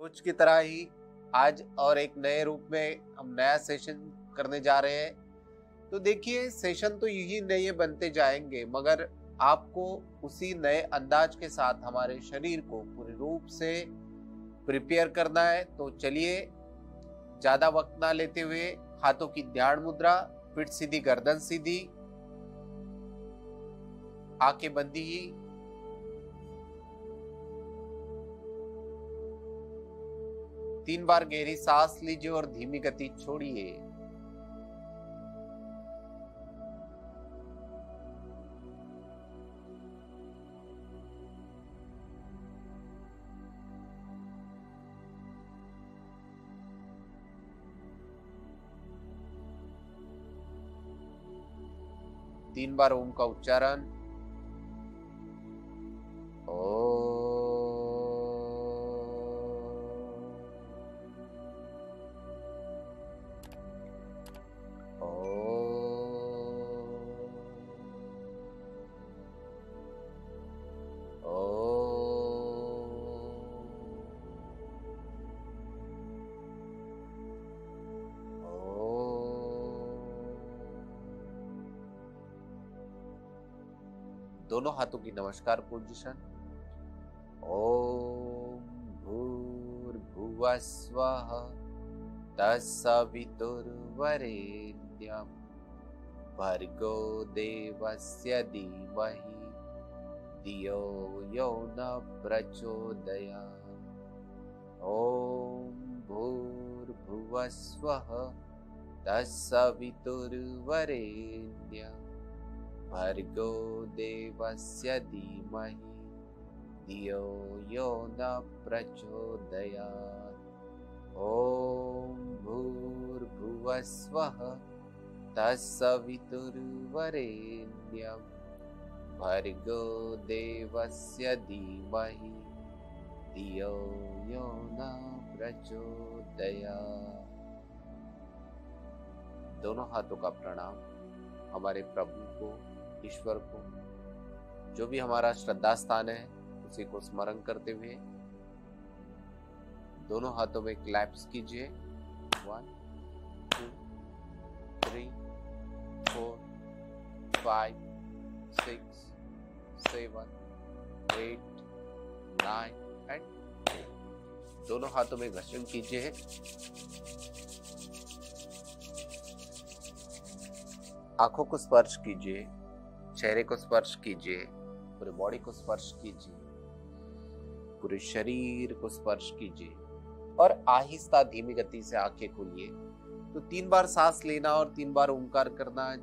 रोज की तरह ही आज और एक नए रूप में हम नया सेशन करने जा रहे हैं। तो देखिए, सेशन तो यही नए बनते जाएंगे, मगर आपको उसी नए अंदाज के साथ हमारे शरीर को पूरे रूप से प्रिपेयर करना है। तो चलिए, ज्यादा वक्त ना लेते हुए हाथों की ध्यान मुद्रा, पीठ सीधी, गर्दन सीधी, आंखें बंदी ही। तीन बार गहरी सांस लीजिए और धीमी गति छोड़िए। तीन बार ओम का उच्चारण। दोनों हाथों की नमस्कार पोजीशन। ओम भूर्भुवः स्वः तत्सवितुर्वरेण्यं भर्गो देवस्य धीमहि धियो यो न प्रचोदयात्। ओम भूर्भुवः स्वः तत्सवितुर्वरेण्यं भर्गो देवस्य धीमहि धियो यो न प्रचोदयात्। ओम भूर्भुवः स्वः तत्सवितुर्वरेण्यं भर्गो देवस्य धीमहि धियो यो न प्रचोदयात्। दोनों हाथों का प्रणाम हमारे प्रभु को, ईश्वर को, जो भी हमारा श्रद्धा स्थान है उसी को स्मरण करते हुए दोनों हाथों में क्लैप्स कीजिए। 1 2 3 4 5 6 7 8 9 एंड 10। दोनों हाथों में घर्षण कीजिए। आंखों को स्पर्श कीजिए, चेहरे को स्पर्श कीजिए, पूरे बॉडी को स्पर्श कीजिए, पूरे शरीर को स्पर्श कीजिए और आहिस्ता धीमी गति से आंखें खोलिए। तो 3 बार सांस लेना और 3 बार ओंकार करना,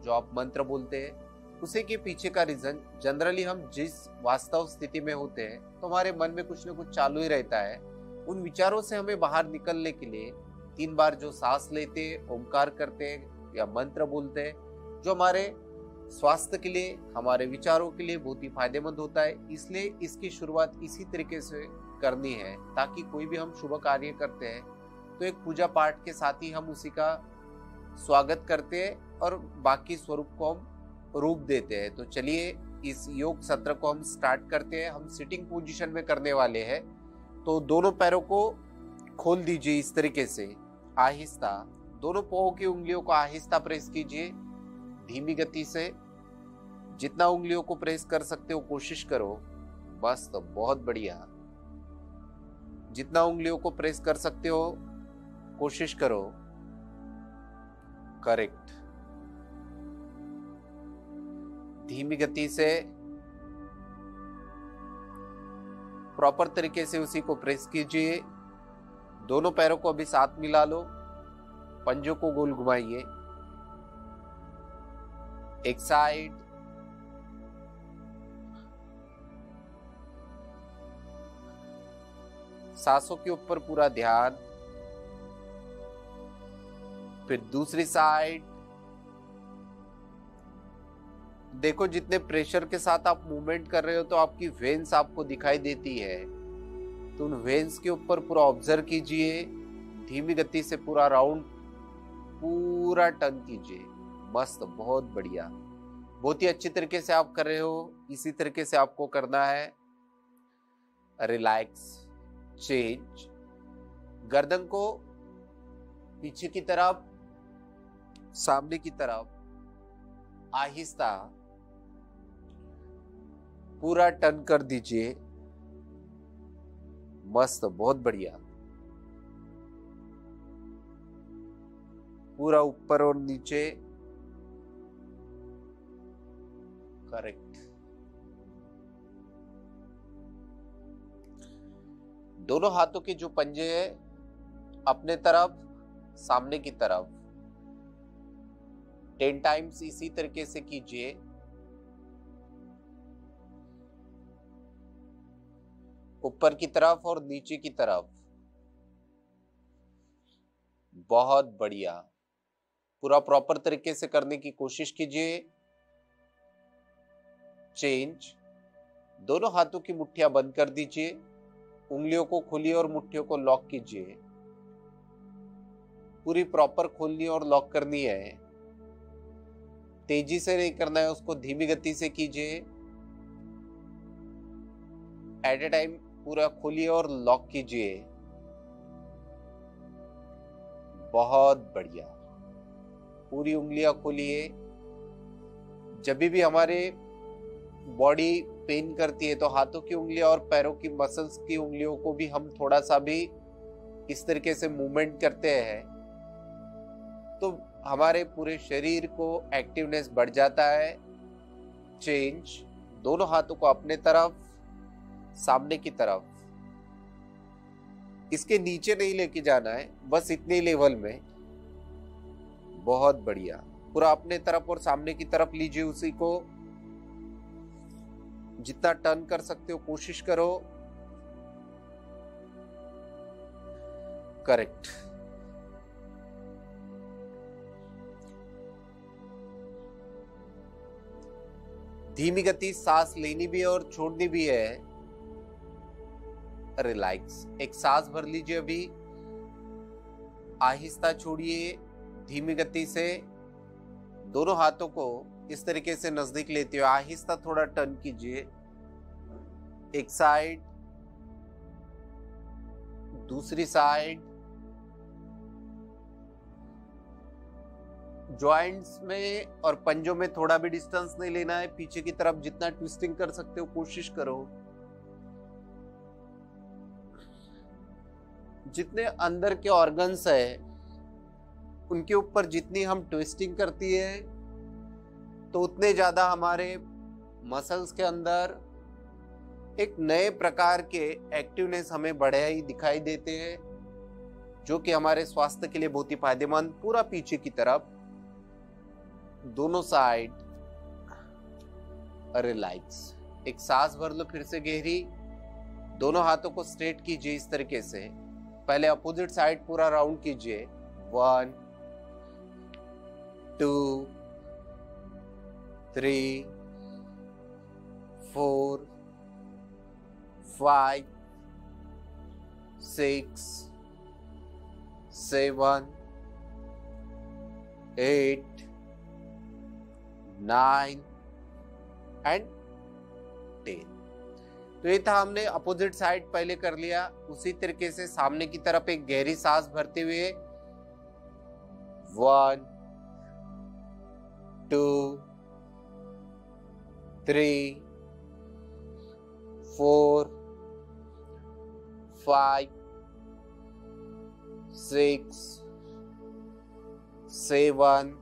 जो आप मंत्र बोलते हैं, उसी के पीछे का रीजन, जनरली हम जिस वास्तव स्थिति में होते हैं तो हमारे मन में कुछ ना कुछ चालू ही रहता है। उन विचारों से हमें बाहर निकलने के लिए 3 बार जो सांस लेते, ओंकार करते या मंत्र बोलते हैं, जो हमारे स्वास्थ्य के लिए, हमारे विचारों के लिए बहुत ही फायदेमंद होता है। इसलिए इसकी शुरुआत इसी तरीके से करनी है, ताकि कोई भी हम शुभ कार्य करते हैं तो एक पूजा पाठ के साथ ही हम उसी का स्वागत करते हैं और बाकी स्वरूप को हम रूप देते हैं। तो चलिए, इस योग सत्र को हम स्टार्ट करते हैं। हम सिटिंग पोजीशन में करने वाले हैं। तो दोनों पैरों को खोल दीजिए इस तरीके से, आहिस्ता। दोनों पांवों की उंगलियों को आहिस्ता प्रेस कीजिए, धीमी गति से। जितना उंगलियों को प्रेस कर सकते हो कोशिश करो। बस, तो बहुत बढ़िया। जितना उंगलियों को प्रेस कर सकते हो कोशिश करो। करेक्ट। धीमी गति से प्रॉपर तरीके से उसी को प्रेस कीजिए। दोनों पैरों को अभी साथ मिला लो, पंजों को गोल घुमाइए, एक साइड, सांसों के ऊपर पूरा ध्यान, फिर दूसरी साइड। देखो, जितने प्रेशर के साथ आप मूवमेंट कर रहे हो तो आपकी वेन्स आपको दिखाई देती है, तो उन वेन्स के ऊपर पूरा ऑब्जर्व कीजिए। धीमी गति से पूरा राउंड पूरा टर्न कीजिए। मस्त, बहुत बढ़िया, बहुत ही अच्छी तरीके से आप कर रहे हो। इसी तरीके से आपको करना है। रिलैक्स, चेंज, गर्दन को पीछे की तरफ, सामने की तरफ आहिस्ता पूरा टर्न कर दीजिए। मस्त, बहुत बढ़िया। पूरा ऊपर और नीचे, करेक्ट। दोनों हाथों के जो पंजे हैं अपने तरफ, सामने की तरफ 10 टाइम्स इसी तरीके से कीजिए। ऊपर की तरफ और नीचे की तरफ, बहुत बढ़िया। पूरा प्रॉपर तरीके से करने की कोशिश कीजिए। चेंज। दोनों हाथों की मुट्ठियां बंद कर दीजिए, उंगलियों को खोलिए और मुट्ठियों को लॉक कीजिए। पूरी प्रॉपर खोलनी और लॉक करनी है। तेजी से नहीं करना है, उसको धीमी गति से कीजिए। एट ए टाइम पूरा खोलिए और लॉक कीजिए। बहुत बढ़िया। पूरी उंगलियां खोलिए। जब भी हमारे बॉडी पेन करती है तो हाथों की उंगलियां और पैरों की मसल्स की उंगलियों को भी हम थोड़ा सा भी इस तरीके से मूवमेंट करते हैं तो हमारे पूरे शरीर को एक्टिवनेस बढ़ जाता है। चेंज। दोनों हाथों को अपने तरफ, सामने की तरफ, इसके नीचे नहीं लेके जाना है, बस इतने लेवल में। बहुत बढ़िया। पूरा अपने तरफ और सामने की तरफ लीजिए। उसी को जितना टर्न कर सकते हो कोशिश करो। करेक्ट। धीमी गति सांस लेनी भी है और छोड़नी भी है। रिलैक्स। एक सांस भर लीजिए अभी, आहिस्ता छोड़िए धीमी गति से। दोनों हाथों को इस तरीके से नजदीक लेते हुए आहिस्ता थोड़ा टर्न कीजिए। एक साइड, दूसरी साइड। जॉइंट्स में और पंजों में थोड़ा भी डिस्टेंस नहीं लेना है। पीछे की तरफ जितना ट्विस्टिंग कर सकते हो कोशिश करो। जितने अंदर के ऑर्गन्स है उनके ऊपर जितनी हम ट्विस्टिंग करती है तो उतने ज्यादा हमारे मसल्स के अंदर एक नए प्रकार के एक्टिवनेस हमें बढ़े ही दिखाई देते हैं, जो कि हमारे स्वास्थ्य के लिए बहुत ही फायदेमंद। पूरा पीछे की तरफ, दोनों साइड। रिलैक्स। एक सांस भर लो फिर से गहरी। दोनों हाथों को स्ट्रेट कीजिए इस तरीके से। पहले अपोजिट साइड पूरा राउंड कीजिए। 1 2 3 4 5 6 7 8 9 एंड 10। तो ये था, हमने अपोजिट साइड पहले कर लिया। उसी तरीके से सामने की तरफ एक गहरी सांस भरते हुए 1 2 3 4 5 6 7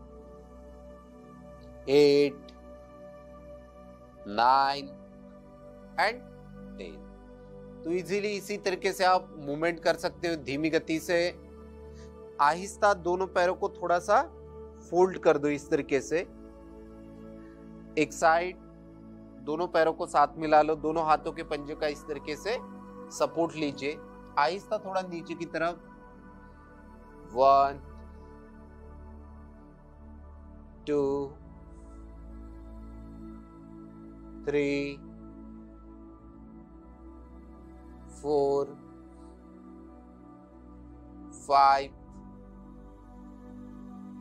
8 9 एंड 10। तो इजीली इसी तरीके से आप मूवमेंट कर सकते हो। धीमी गति से आहिस्ता दोनों पैरों को थोड़ा सा फोल्ड कर दो इस तरीके से। एक साइड, दोनों पैरों को साथ मिला लो। दोनों हाथों के पंजे का इस तरीके से सपोर्ट लीजिए। आहिस्ता थोड़ा नीचे की तरफ। 1 2 3 4 5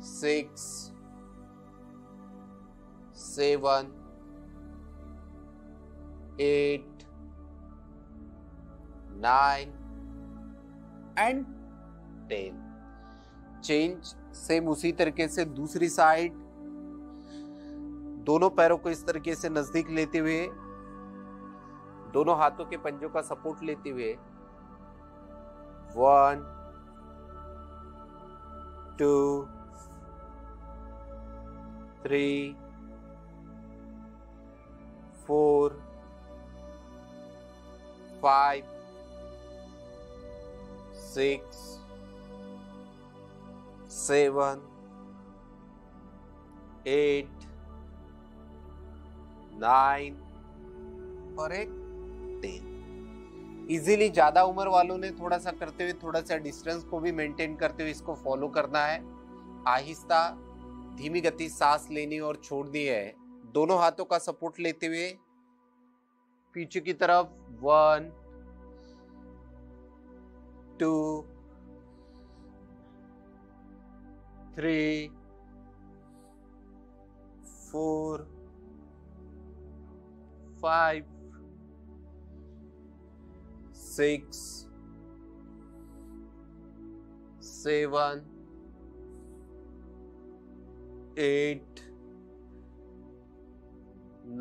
6 7 8 9 एंड 10। चेंज सेम उसी तरीके से दूसरी साइड, दोनों पैरों को इस तरीके से नजदीक लेते हुए, दोनों हाथों के पंजों का सपोर्ट लेते हुए 1 2 3 4 5 6 7 8 9 और एक 10। इजीली ज्यादा उम्र वालों ने थोड़ा सा करते हुए, थोड़ा सा डिस्टेंस को भी मेंटेन करते हुए इसको फॉलो करना है। आहिस्ता धीमी गति सांस लेनी और छोड़नी है। दोनों हाथों का सपोर्ट लेते हुए पीछे की तरफ 1 2 3 4 5 6 7 8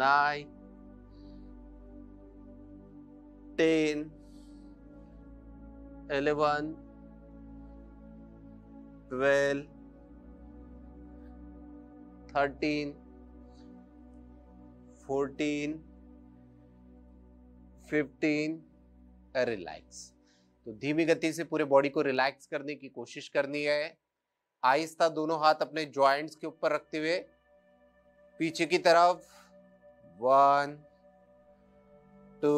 9 10 11 12 13 14 15 रिलैक्स। तो धीमी गति से पूरे बॉडी को रिलैक्स करने की कोशिश करनी है। आहिस्ता दोनों हाथ अपने जॉइंट्स के ऊपर रखते हुए पीछे की तरफ 1 2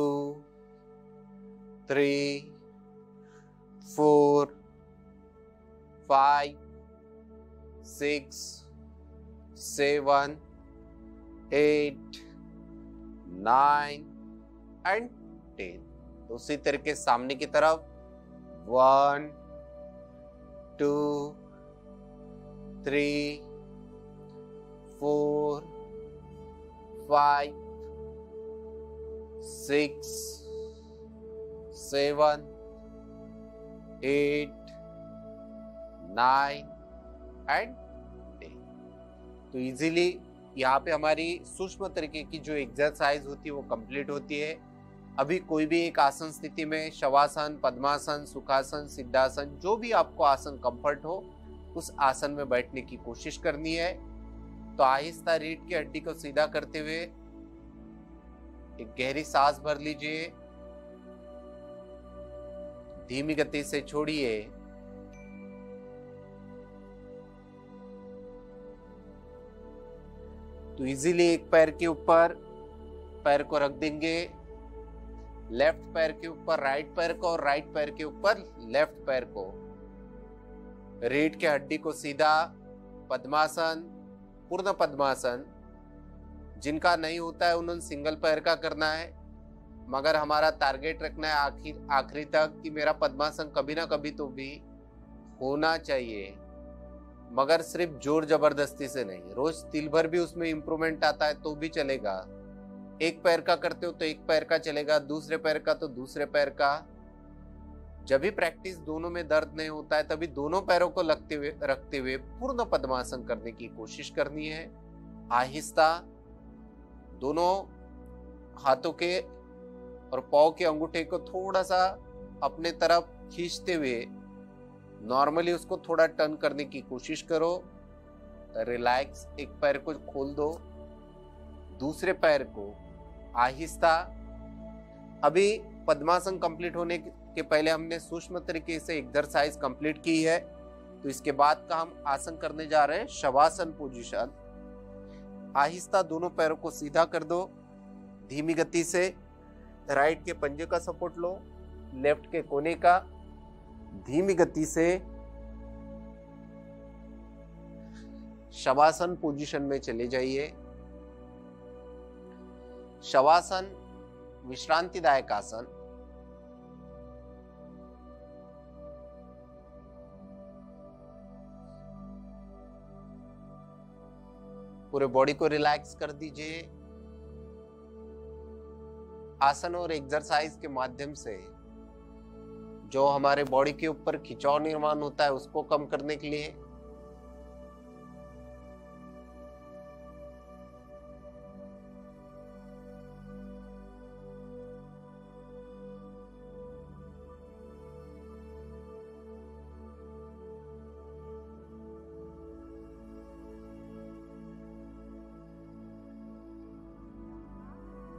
3 4 5 6 7 8 9 एंड 10। तो उसी तरीके सामने की तरफ 1 2 3 4 5 6 7 8 9 एंड 10। तो इजीली यहाँ पे हमारी सूक्ष्म तरीके की जो एक्सरसाइज होती है वो कंप्लीट होती है। अभी कोई भी एक आसन स्थिति में शवासन, पद्मासन, सुखासन, सिद्धासन, जो भी आपको आसन कंफर्ट हो उस आसन में बैठने की कोशिश करनी है। तो आहिस्ता रीढ़ की हड्डी को सीधा करते हुए एक गहरी सांस भर लीजिए, धीमी गति से छोड़िए। तो इजीली एक पैर के ऊपर पैर को रख देंगे, लेफ्ट पैर के ऊपर राइट पैर को और राइट पैर के ऊपर लेफ्ट पैर को। रीढ़ के हड्डी को सीधा, पद्मासन, पूर्ण पद्मासन। जिनका नहीं होता है उन्होंने सिंगल पैर का करना है, मगर हमारा टारगेट रखना है आखिरी तक कि मेरा पद्मासन कभी ना कभी तो भी होना चाहिए, मगर सिर्फ जोर जबरदस्ती से नहीं। रोज तिल भर भी उसमें इंप्रूवमेंट आता है तो भी चलेगा। एक पैर का करते हो तो एक पैर का चलेगा, दूसरे पैर का तो दूसरे पैर का। जब भी प्रैक्टिस दोनों में दर्द नहीं होता है तभी दोनों पैरों को रखते हुए पूर्ण पद्मासन करने की कोशिश करनी है। आहिस्ता दोनों हाथों के और पाँव के अंगूठे को थोड़ा सा अपने तरफ खींचते हुए नॉर्मली उसको थोड़ा टर्न करने की कोशिश करो। रिलैक्स, एक पैर को खोल दो, दूसरे पैर को आहिस्ता। अभी पद्मासन कंप्लीट होने के पहले हमने सूक्ष्म तरीके से एक्सरसाइज कंप्लीट की है, तो इसके बाद का हम आसन करने जा रहे हैं शवासन पोजीशन। आहिस्ता दोनों पैरों को सीधा कर दो, धीमी गति से राइट के पंजे का सपोर्ट लो, लेफ्ट के कोने का, धीमी गति से शवासन पोजीशन में चले जाइए। शवासन विश्रांतिदायक आसन। पूरे बॉडी को रिलैक्स कर दीजिए। आसन और एक्सरसाइज के माध्यम से जो हमारे बॉडी के ऊपर खिंचाव निर्माण होता है उसको कम करने के लिए।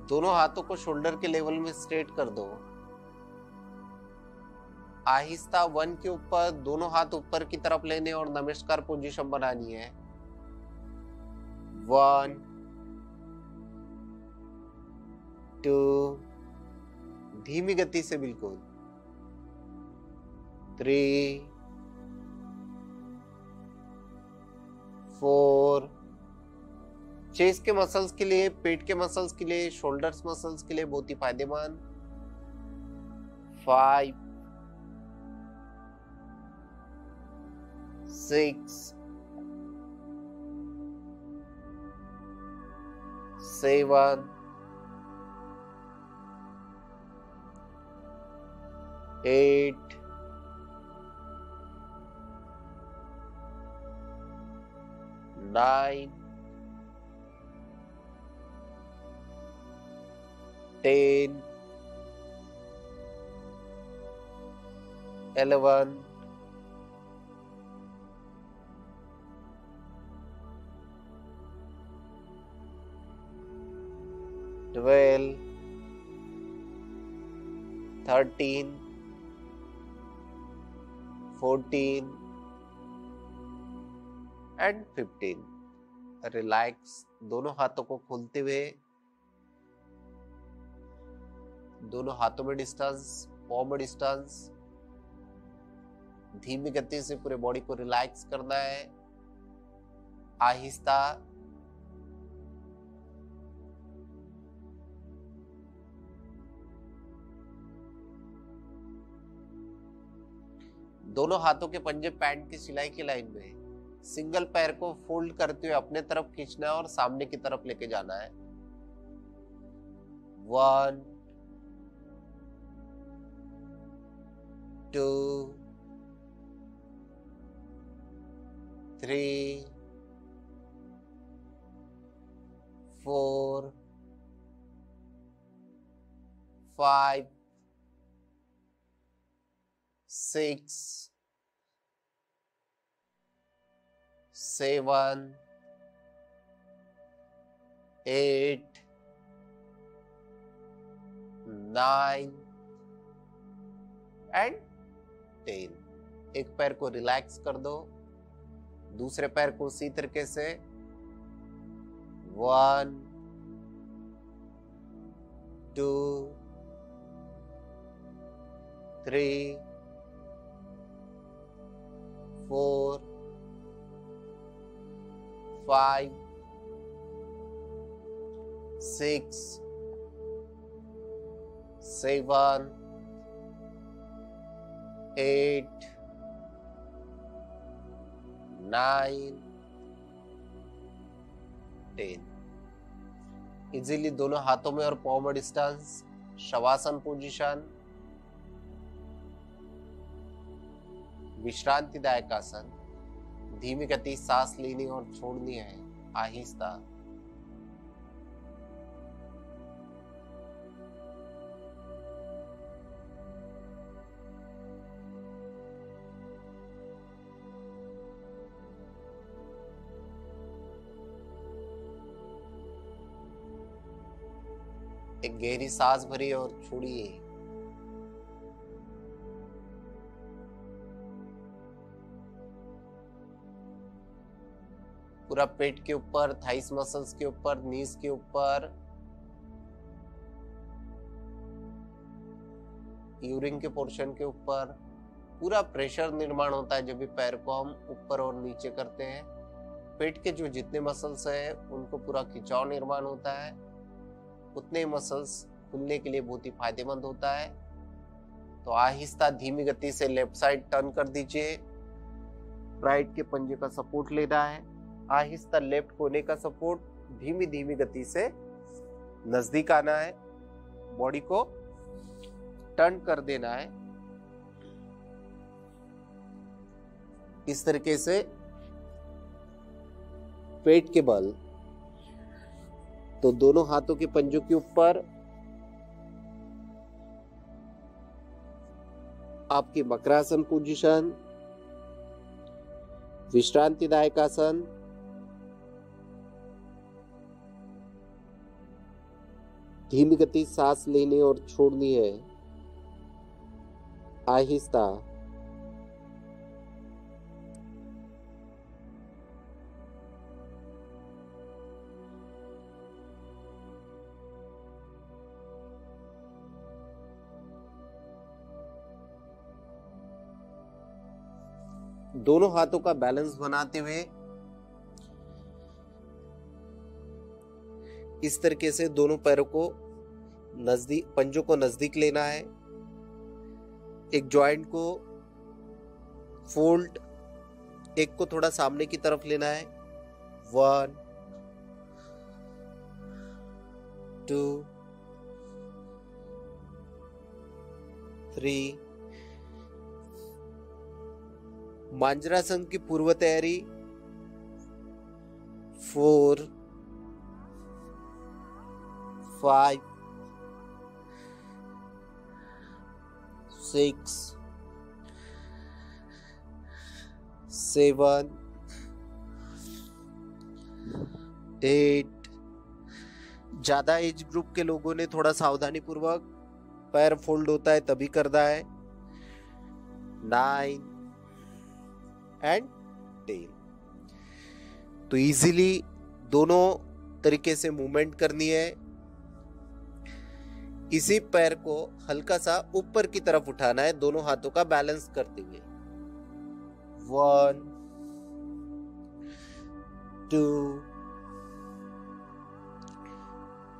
दोनों हाथों को शोल्डर के लेवल में स्ट्रेट कर दो। आहिस्ता 1 के ऊपर दोनों हाथ ऊपर की तरफ लेने और नमस्कार पोजीशन बनानी है। 1 2, धीमी गति से बिल्कुल। 3 4, चेस्ट के मसल्स के लिए, पेट के मसल्स के लिए, शोल्डर्स मसल्स के लिए बहुत ही फायदेमंद। 5 6 7 8 9 10 11 12 13 14 एंड 15। रिलैक्स। दोनों हाथों को खोलते हुए दोनों हाथों में डिस्टेंस, पाँव में डिस्टेंस। धीमी गति से पूरे बॉडी को रिलैक्स करना है। आहिस्ता दोनों हाथों के पंजे पैंट की सिलाई की लाइन में। सिंगल पैर को फोल्ड करते हुए अपने तरफ खींचना है और सामने की तरफ लेके जाना है। 1 2 3 4 5 6 7 8 9 एंड 10। एक पैर को रिलैक्स कर दो, दूसरे पैर को उसी तरीके से। 1 2 3 4 5 6 7 8 9 10। इजीली दोनों हाथों में और पाँव में डिस्टेंस। शवासन पोजीशन, विश्रांतिदायक आसन। धीमी गति सांस लेनी और छोड़नी है, आहिस्ता। एक गहरी सांस भरिए और छोड़िए। पूरा पेट के ऊपर, थाइस मसल्स के ऊपर, नीज के ऊपर, यूरिन के पोर्शन के ऊपर पूरा प्रेशर निर्माण होता है जब भी पैर को हम ऊपर और नीचे करते हैं। पेट के जो जितने मसल्स हैं उनको पूरा खिंचाव निर्माण होता है, उतने मसल्स खुलने के लिए बहुत ही फायदेमंद होता है। तो आहिस्ता धीमी गति से लेफ्ट साइड टर्न कर दीजिए। राइट के पंजे का सपोर्ट लेना है। आहिस्ता लेफ्ट कोने का सपोर्ट धीमी धीमी गति से नजदीक आना है। बॉडी को टर्न कर देना है। इस तरीके से पेट के बल, तो दोनों हाथों के पंजों के ऊपर आपकी मकरासन पोजीशन, विश्रांतिदायक आसन, धीमी गति सांस लेनी और छोड़नी है, आहिस्ता। दोनों हाथों का बैलेंस बनाते हुए इस तरीके से दोनों पैरों को नजदीक, पंजों को नजदीक लेना है। एक जॉइंट को फोल्ड, एक को थोड़ा सामने की तरफ लेना है। 1 2 3। मांजरासन की पूर्व तैयारी। 4 5 6 7 8। ज्यादा एज ग्रुप के लोगों ने थोड़ा सावधानी पूर्वक, पैर फोल्ड होता है तभी करना है। 9 एंड 10। तो इजीली दोनों तरीके से मूवमेंट करनी है। इसी पैर को हल्का सा ऊपर की तरफ उठाना है, दोनों हाथों का बैलेंस करते हुए। 1 2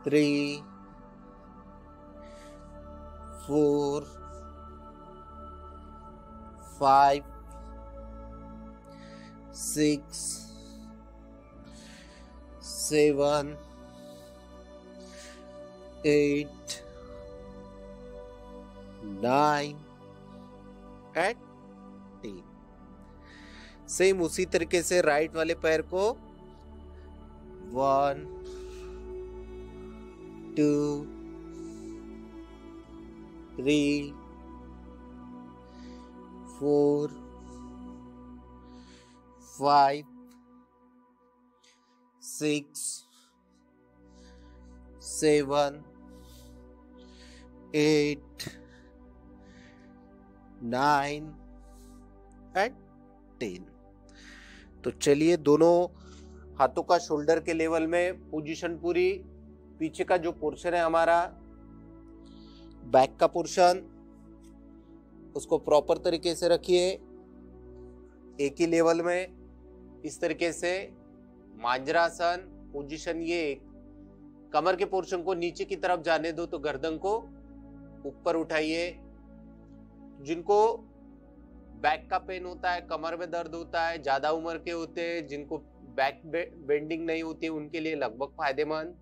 3 4 5 6 7 8 9 एंड 10। सेम उसी तरीके से राइट वाले पैर को 1 2 3 4 5 6 7 8 9 एंड 10। तो चलिए दोनों हाथों का शोल्डर के लेवल में पोजीशन पूरी। पीछे का जो पोर्शन है हमारा बैक का पोर्शन, उसको प्रॉपर तरीके से रखिए एक ही लेवल में। इस तरीके से मांजरासन पोजीशन, ये कमर के पोर्शन को नीचे की तरफ जाने दो, तो गर्दन को ऊपर उठाइए। जिनको बैक का पेन होता है, कमर में दर्द होता है, ज्यादा उम्र के होते हैं, जिनको बैक बेंडिंग नहीं होती, उनके लिए लगभग फायदेमंद।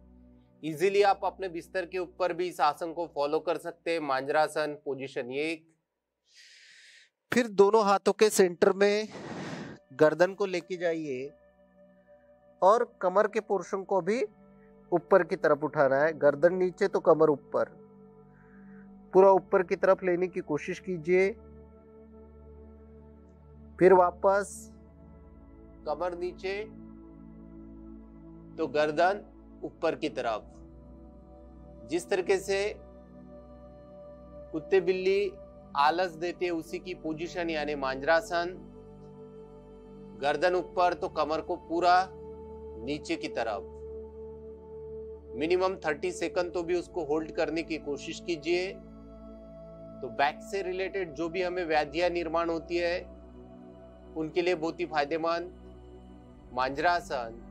इजीली आप अपने बिस्तर के ऊपर भी इस आसन को फॉलो कर सकते हैं। मांजरासन पोजीशन 1। फिर दोनों हाथों के सेंटर में गर्दन को लेके जाइए और कमर के पोर्शन को भी ऊपर की तरफ उठाना है। गर्दन नीचे तो कमर ऊपर, पूरा ऊपर की तरफ लेने की कोशिश कीजिए। फिर वापस कमर नीचे तो गर्दन ऊपर की तरफ। जिस तरीके से कुत्ते बिल्ली आलस देते हैं उसी की पोजीशन यानी मांजरासन। गर्दन ऊपर तो कमर को पूरा नीचे की तरफ। मिनिमम 30 सेकंड तो भी उसको होल्ड करने की कोशिश कीजिए। तो बैक से रिलेटेड जो भी हमें व्याधियां निर्माण होती है उनके लिए बहुत ही फायदेमंद मांजरासन।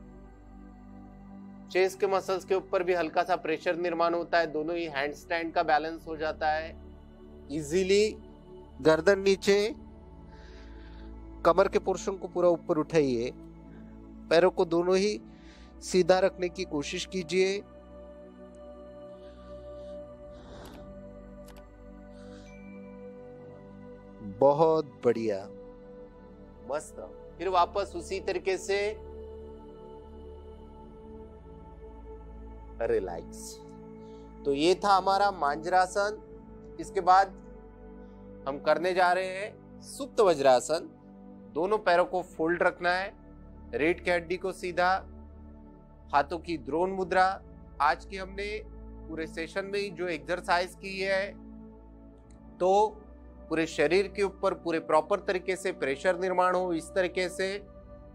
चेस्ट के मसल्स के ऊपर भी हल्का सा प्रेशर निर्माण होता है, दोनों ही हैंड स्टैंड का बैलेंस हो जाता है। इजीली गर्दन नीचे, कमर के पोर्शन को पूरा ऊपर उठाइए। पैरों को दोनों ही सीधा रखने की कोशिश कीजिए। बहुत बढ़िया। मस्त। फिर वापस उसी तरीके से रिलैक्स। तो ये था हमारा मांजरासन। इसके बाद हम करने जा रहे हैं सुप्त वज्रासन। दोनों पैरों को फोल्ड रखना है, रीढ़ की हड्डी को सीधा, हाथों की द्रोण मुद्रा। आज की हमने पूरे सेशन में जो एक्सरसाइज की है, तो पूरे शरीर के ऊपर पूरे प्रॉपर तरीके से प्रेशर निर्माण हो, इस तरीके से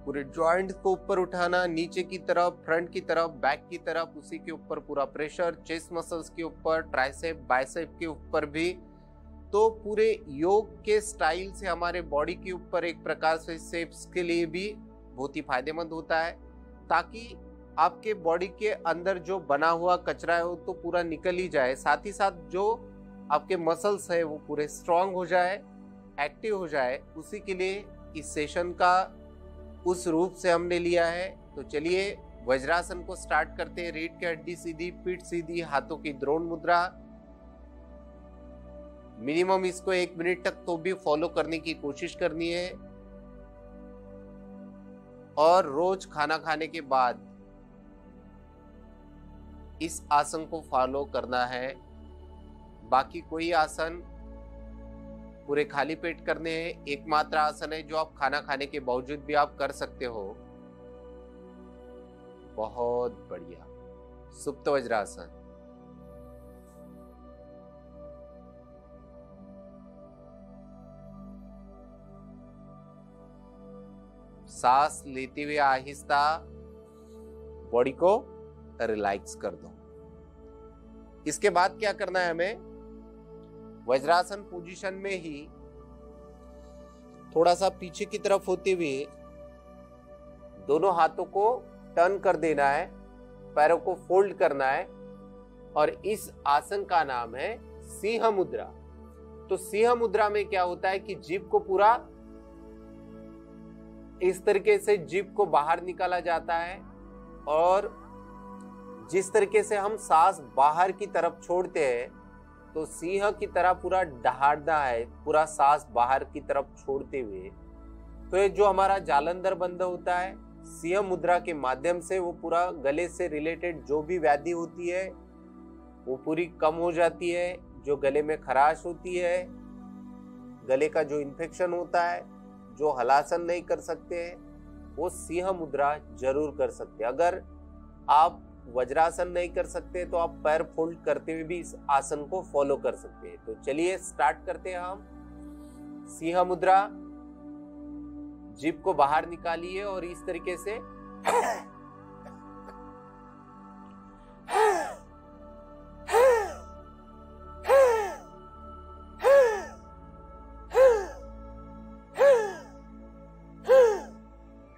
पूरे जॉइंट को ऊपर उठाना, नीचे की तरफ, फ्रंट की तरफ, बैक की तरफ, उसी के ऊपर पूरा प्रेशर, चेस्ट मसल्स के ऊपर, ट्राइसेप बाइसेप के ऊपर भी। तो पूरे योग के स्टाइल से हमारे बॉडी के ऊपर एक प्रकार से शेप्स के लिए भी बहुत ही फायदेमंद होता है, ताकि आपके बॉडी के अंदर जो बना हुआ कचरा है वो तो पूरा निकल ही जाए, साथ ही साथ जो आपके मसल्स है वो पूरे स्ट्रांग हो जाए, एक्टिव हो जाए। उसी के लिए इस सेशन का उस रूप से हमने लिया है। तो चलिए वज्रासन को स्टार्ट करते हैं। रीढ़ की हड्डी सीधी, पीठ सीधी, हाथों की द्रोण मुद्रा। मिनिमम इसको 1 मिनट तक तो भी फॉलो करने की कोशिश करनी है, और रोज खाना खाने के बाद इस आसन को फॉलो करना है। बाकी कोई आसन पूरे खाली पेट करने हैं। एकमात्र आसन है जो आप खाना खाने के बावजूद भी आप कर सकते हो। बहुत बढ़िया। सुप्त वज्रासन। सांस लेते हुए आहिस्ता बॉडी को रिलैक्स कर दो। इसके बाद क्या करना है हमें, वज्रासन पोजीशन में ही थोड़ा सा पीछे की तरफ होते हुए दोनों हाथों को टर्न कर देना है, पैरों को फोल्ड करना है, और इस आसन का नाम है सिंह मुद्रा। तो सिंह मुद्रा में क्या होता है कि जीभ को पूरा इस तरीके से जीभ को बाहर निकाला जाता है, और जिस तरीके से हम सांस बाहर की तरफ छोड़ते हैं, तो सिंह की तरह पूरा दहाड़ना है, पूरा सांस बाहर की तरफ छोड़ते हुए। तो ये जो हमारा जालंधर बंद होता है, सिंह मुद्रा के माध्यम से वो पूरा गले से रिलेटेड जो भी व्याधि होती है वो पूरी कम हो जाती है। जो गले में खराश होती है, गले का जो इन्फेक्शन होता है, जो हलासन नहीं कर सकते हैं, वो सिंह मुद्रा जरूर कर सकते हैं। अगर आप वज्रासन नहीं कर सकते तो आप पैर फोल्ड करते हुए भी इस आसन को फॉलो कर सकते हैं। तो चलिए स्टार्ट करते हैं हम। सिंह मुद्रा, जीभ को बाहर निकालिए और इस तरीके से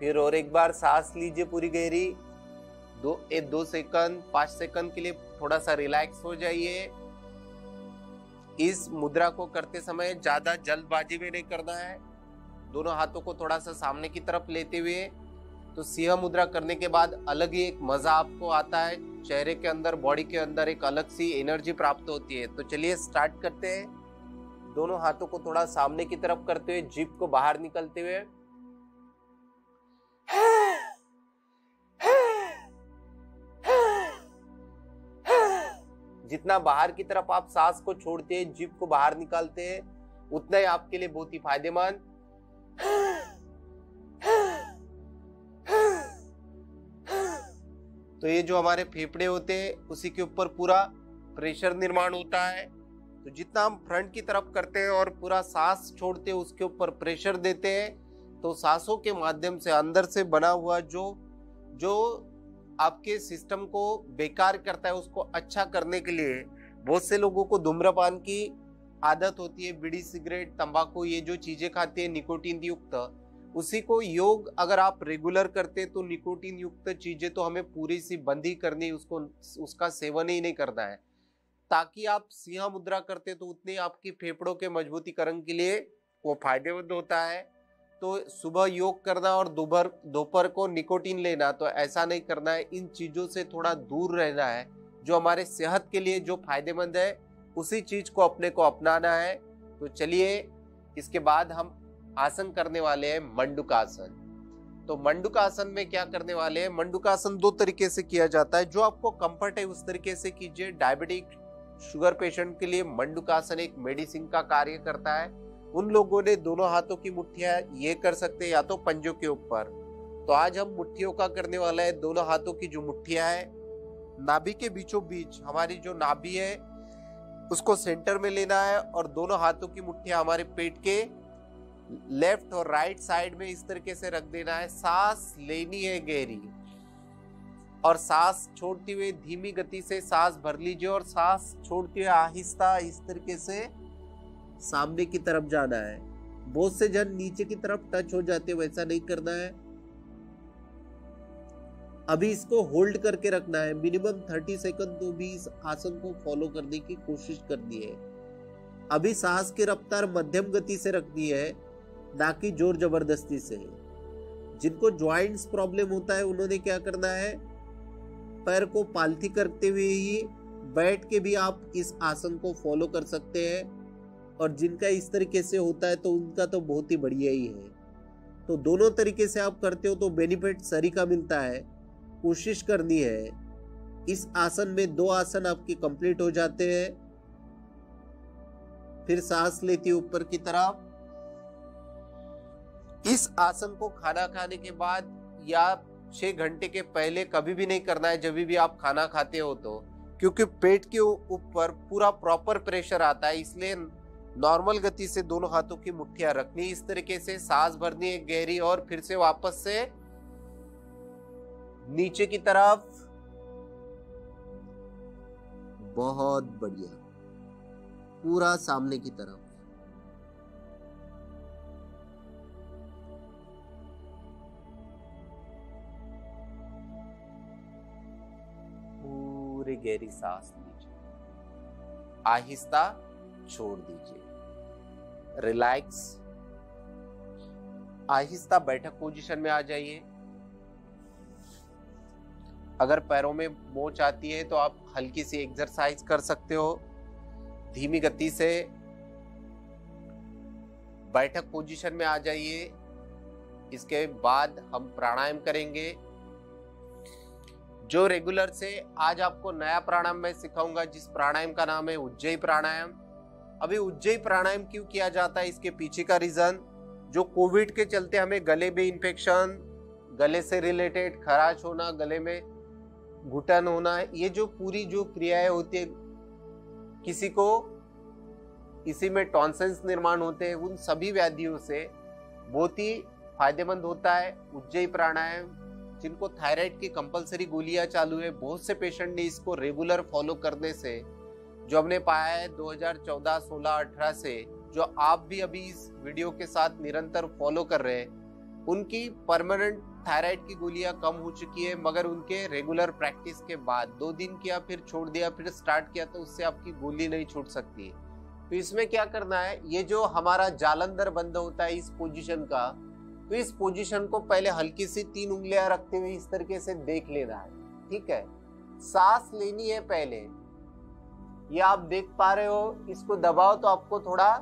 फिर और एक बार सांस लीजिए पूरी गहरी। 2 सेकंड 5 सेकंड के लिए थोड़ा सा रिलैक्स हो जाइए। इस मुद्रा को करते समय ज्यादा जल्दबाजी में नहीं करना है। दोनों हाथों को थोड़ा सा सामने की तरफ लेते हुए, तो सिंह मुद्रा करने के बाद अलग ही एक मजा आपको आता है। चेहरे के अंदर, बॉडी के अंदर एक अलग सी एनर्जी प्राप्त होती है। तो चलिए स्टार्ट करते हैं। दोनों हाथों को थोड़ा सामने की तरफ करते हुए, जीभ को बाहर निकलते हुए, जितना बाहर की तरफ आप सांस को छोड़ते हैं, जीभ को बाहर निकालते हैं, उतना ही आपके लिए बहुत ही फायदेमंद। तो ये जो हमारे फेफड़े होते हैं उसी के ऊपर पूरा प्रेशर निर्माण होता है। तो जितना हम फ्रंट की तरफ करते हैं और पूरा सांस छोड़ते हैं, उसके ऊपर प्रेशर देते हैं, तो सांसों के माध्यम से अंदर से बना हुआ जो आपके सिस्टम को बेकार करता है, उसको अच्छा करने के लिए बहुत से लोगों को धूम्रपान की आदत होती है, बीड़ी, सिगरेट, तंबाकू, ये जो चीजें खाते हैं निकोटीन युक्त, उसी को योग अगर आप रेगुलर करते तो निकोटीन युक्त चीजें तो हमें पूरी सी बंद ही करनी, उसका सेवन ही नहीं करना है। ताकि आप सिंह मुद्रा करते तो उतने आपकी फेफड़ों के मजबूतीकरण के लिए वो फायदेमंद होता है। तो सुबह योग करना और दोपहर को निकोटीन लेना, तो ऐसा नहीं करना है। इन चीजों से थोड़ा दूर रहना है। जो हमारे सेहत के लिए जो फायदेमंद है उसी चीज को अपने को अपनाना है। तो चलिए इसके बाद हम आसन करने वाले हैं मंडूकासन। तो मंडूकासन में क्या करने वाले हैं, मंडूकासन दो तरीके से किया जाता है, जो आपको कंफर्ट है उस तरीके से कीजिए। डायबिटिक शुगर पेशेंट के लिए मंडूकासन एक मेडिसिन का कार्य करता है। उन लोगों ने दोनों हाथों की मुट्ठियां ये कर सकते हैं या तो पंजों के ऊपर। तो आज हम मुट्ठियों का करने वाला है। दोनों हाथों की जो मुट्ठियां है, नाभि के बीचों बीच हमारी जो नाभि है उसको सेंटर में लेना है और दोनों हाथों की मुट्ठियां हमारे पेट के लेफ्ट और राइट साइड में इस तरीके से रख देना है। सांस लेनी है गहरी और सांस छोड़ते हुए धीमी गति से सांस भर लीजिए और सांस छोड़ते हुए आहिस्ता इस तरीके से सामने की तरफ जाना है। बहुत से जन नीचे की तरफ टच हो जाते हैं, वैसा नहीं करना है। अभी इसको होल्ड करके रखना है मिनिमम 30 सेकंड, तो भी इस आसन को फॉलो करने की कोशिश करनी है। अभी सांस की रफ्तार मध्यम गति से रखनी है, ना कि जोर जबरदस्ती से। जिनको ज्वाइंट्स प्रॉब्लम होता है उन्होंने क्या करना है, पैर को पालथी करते हुए ही बैठ के भी आप इस आसन को फॉलो कर सकते हैं। और जिनका इस तरीके से होता है तो उनका तो बहुत ही बढ़िया ही है। तो दोनों तरीके से आप करते हो तो बेनिफिट सरी का मिलता है। कोशिश करनी है। इस आसन में 2 आसन आपके कंप्लीट हो जाते हैं। फिर सांस लेती ऊपर की तरफ। इस आसन को खाना खाने के बाद या 6 घंटे के पहले कभी भी नहीं करना है, जब भी आप खाना खाते हो तो, क्योंकि पेट के ऊपर पूरा प्रॉपर प्रेशर आता है। इसलिए नॉर्मल गति से दोनों हाथों की मुट्ठियां रखनी, इस तरीके से सांस भरनी है गहरी और फिर से वापस से नीचे की तरफ। बहुत बढ़िया, पूरा सामने की तरफ। पूरी गहरी सांस लीजिए, आहिस्ता छोड़ दीजिए, रिलैक्स। आहिस्ता बैठक पोजीशन में आ जाइए। अगर पैरों में मोच आती है तो आप हल्की सी एक्सरसाइज कर सकते हो। धीमी गति से बैठक पोजीशन में आ जाइए। इसके बाद हम प्राणायाम करेंगे, जो रेगुलर से आज आपको नया प्राणायाम मैं सिखाऊंगा, जिस प्राणायाम का नाम है उज्जयी प्राणायाम। अभी उज्जयी प्राणायाम क्यों किया जाता है, इसके पीछे का रीजन, जो कोविड के चलते हमें गले में इन्फेक्शन, गले से रिलेटेड खराश होना, गले में घुटन होना, ये जो पूरी जो क्रियाएं होती है, किसी को इसी में टॉन्सिल्स निर्माण होते हैं, उन सभी व्याधियों से बहुत ही फायदेमंद होता है उज्जयी प्राणायाम। जिनको थायराइड की कंपलसरी गोलियां चालू है, बहुत से पेशेंट ने इसको रेगुलर फॉलो करने से, जो हमने पाया है 2014, 16, 18 से, जो आप भी अभी इस वीडियो के साथ निरंतर फॉलो कर रहे हैं, उनकी परमानेंट थायराइड की गोलियां कम हो चुकी है। मगर उनके रेगुलर प्रैक्टिस के बाद 2 दिन किया, फिर छोड़ दिया, फिर स्टार्ट किया, तो उससे आपकी गोली नहीं छूट सकती। तो इसमें क्या करना है, ये जो हमारा जालंधर बंद होता है इस पोजीशन का, तो इस पोजीशन को पहले हल्की सी 3 उंगलियां रखते हुए इस तरीके से देख लेना है। ठीक है, सांस लेनी है पहले। ये आप देख पा रहे हो, इसको दबाओ तो आपको थोड़ा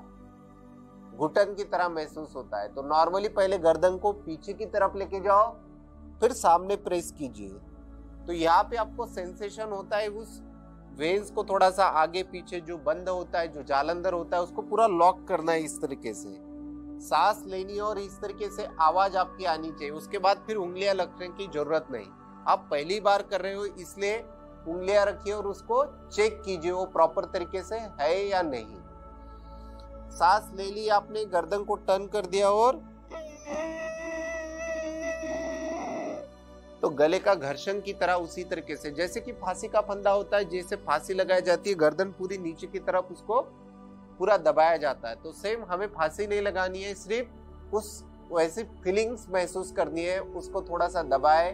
घुटन की तरह महसूस होता है। तो नॉर्मली पहले गर्दन को पीछे की तरफ लेके जाओ, फिर सामने प्रेस कीजिए। तो यहाँ पे आपको सेंसेशन होता है, उस वेन्स को थोड़ा सा आगे पीछे जो बंद होता है, जो जालंधर होता है, उसको पूरा लॉक करना है इस तरीके से। सांस लेनी है और इस तरीके से आवाज आपकी आनी चाहिए। उसके बाद फिर उंगलियां रखने की जरूरत नहीं। आप पहली बार कर रहे हो इसलिए उंगलियां रखिए और उसको चेक कीजिए वो प्रॉपर तरीके से है या नहीं। सांस ले ली आपने, गर्दन को टर्न कर दिया और तो गले का घर्षण की तरह उसी तरीके से, जैसे कि फांसी का फंदा होता है, जैसे फांसी लगाई जाती है, गर्दन पूरी नीचे की तरफ उसको पूरा दबाया जाता है। तो सेम हमें फांसी नहीं लगानी है, सिर्फ उस वैसी फीलिंग्स महसूस करनी है। उसको थोड़ा सा दबाए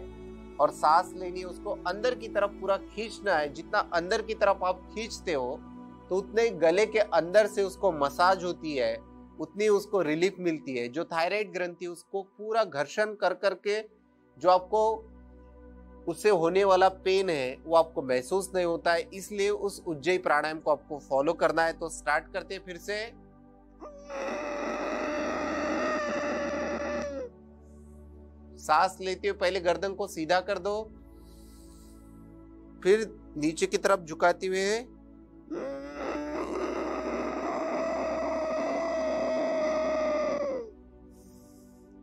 और सांस लेनी है, उसको अंदर की तरफ पूरा खींचना है। जितना अंदर की तरफ आप खींचते हो तो उतने गले के अंदर से उसको मसाज होती है, उतनी उसको रिलीफ मिलती है। जो थायराइड ग्रंथि उसको पूरा घर्षण कर करके जो आपको उससे होने वाला पेन है वो आपको महसूस नहीं होता है। इसलिए उस उज्जयी प्राणायाम को आपको फॉलो करना है। तो स्टार्ट करते हैं फिर से। सांस लेते हुए पहले गर्दन को सीधा कर दो, फिर नीचे की तरफ झुकाते हुए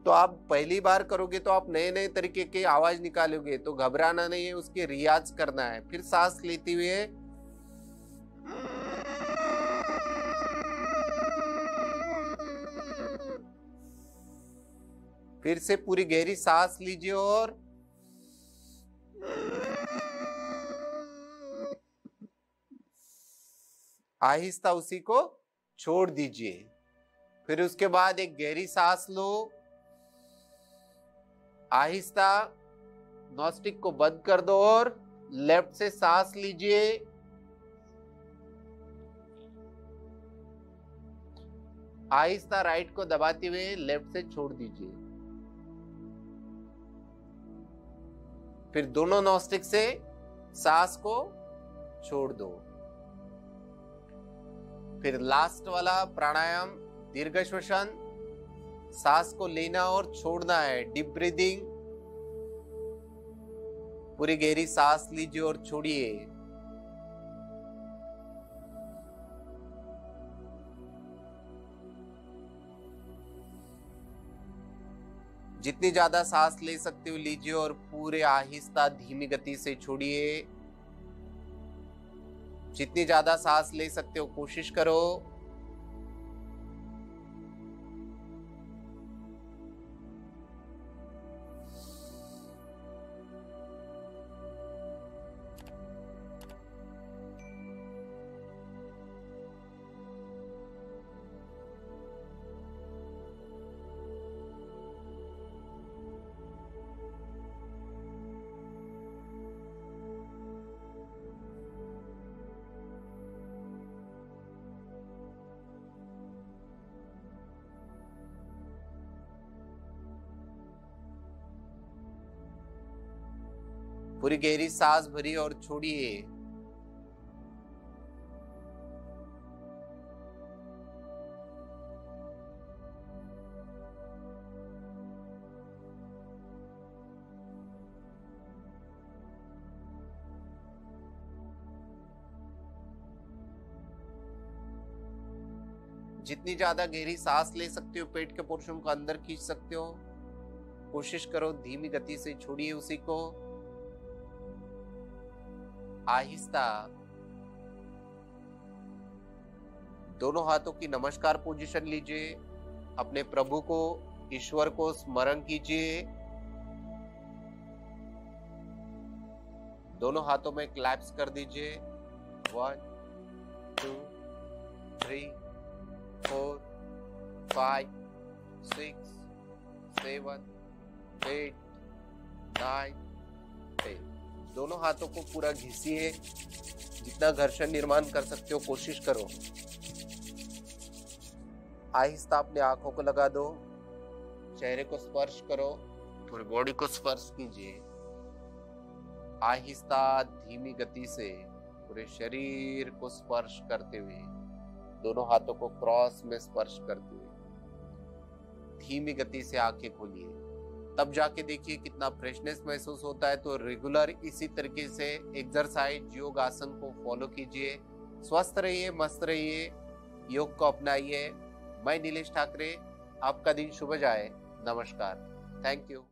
तो आप पहली बार करोगे तो आप नए नए तरीके की आवाज निकालोगे, तो घबराना नहीं है, उसके रियाज करना है। फिर सांस लेते हुए फिर से पूरी गहरी सांस लीजिए और आहिस्ता उसी को छोड़ दीजिए। फिर उसके बाद एक गहरी सांस लो, आहिस्ता नॉस्टिक को बंद कर दो और लेफ्ट से सांस लीजिए। आहिस्ता राइट को दबाते हुए लेफ्ट से छोड़ दीजिए। फिर दोनों नॉस्टिक से सांस को छोड़ दो। फिर लास्ट वाला प्राणायाम दीर्घ श्वसन, सांस को लेना और छोड़ना है, डीप ब्रीदिंग। पूरी गहरी सांस लीजिए और छोड़िए। जितनी ज्यादा सांस ले सकते हो लीजिए और पूरे आहिस्ता धीमी गति से छोड़िए। जितनी ज्यादा सांस ले सकते हो कोशिश करो। पूरी गहरी सांस भरी और छोड़िए। जितनी ज्यादा गहरी सांस ले सकते हो पेट के पोर्शन को अंदर खींच सकते हो, कोशिश करो। धीमी गति से छोड़िए उसी को। आहिस्ता दोनों हाथों की नमस्कार पोजीशन लीजिए। अपने प्रभु को, ईश्वर को स्मरण कीजिए। दोनों हाथों में क्लैप्स कर दीजिए। 1 2 3 4 5 6 7 8 9 10। दोनों हाथों को पूरा घिसिए। जितना घर्षण निर्माण कर सकते हो कोशिश करो। आहिस्ता अपने आंखों को लगा दो, चेहरे को स्पर्श करो, पूरी बॉडी को स्पर्श कीजिए। आहिस्ता धीमी गति से पूरे शरीर को स्पर्श करते हुए, दोनों हाथों को क्रॉस में स्पर्श करते हुए धीमी गति से आंखें खोलिए। तब जाके देखिए कितना फ्रेशनेस महसूस होता है। तो रेगुलर इसी तरीके से एक्सरसाइज, योग, आसन को फॉलो कीजिए। स्वस्थ रहिए, मस्त रहिए, योग को अपनाइए। मैं नीलेश ठाकरे, आपका दिन शुभ जाए। नमस्कार, थैंक यू।